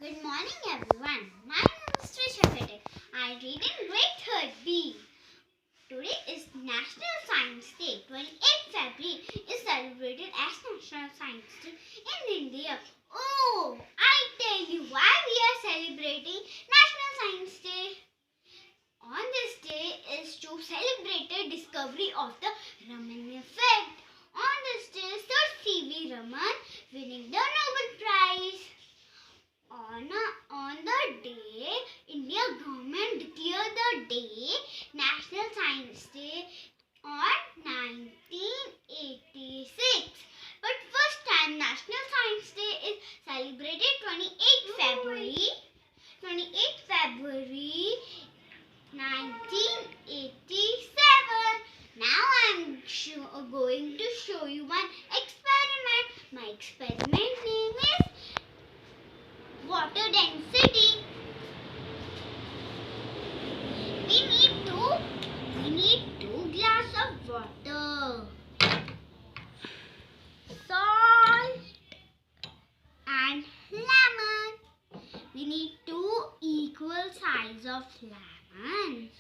Good morning everyone. My name is Trisha Patel. I read in grade 3rd B. Today is National Science Day. 28th February is celebrated as National Science Day in India. Oh, I tell you why we are celebrating National Science Day. On this day is to celebrate the discovery of the Raman effect. On this day, Sir C.V. Raman winning the Nobel Prize. On the day, India government declared the day National Science Day on 1986. But first time National Science Day is celebrated 28th February 1987. Now I'm going to show you one experiment. My experiment name is water density. We need two glass of water, salt and lemon. We need two equal size of lemons.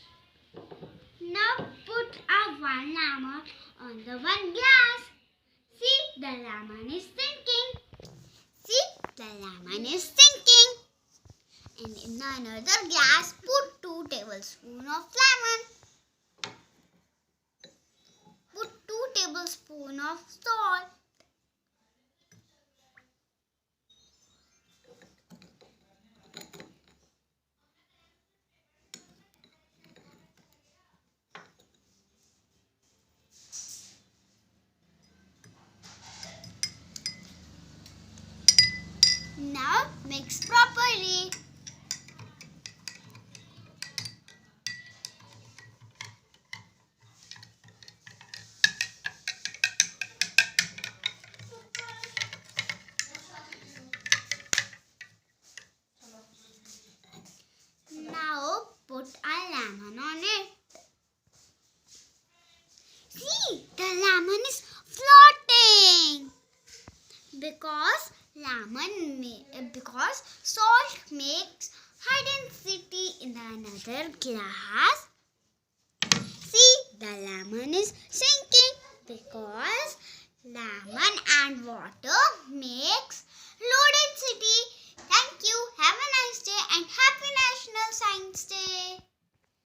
Now put our one lemon on the one glass. See, the lemon is sinking. See, the lemon is sinking. And in another glass, put 2 tablespoons of lemon. Put 2 tablespoons of salt. Now mix properly. Now put a lemon on it. See, the lemon is floating because salt makes high density in another glass. See, the lemon is sinking.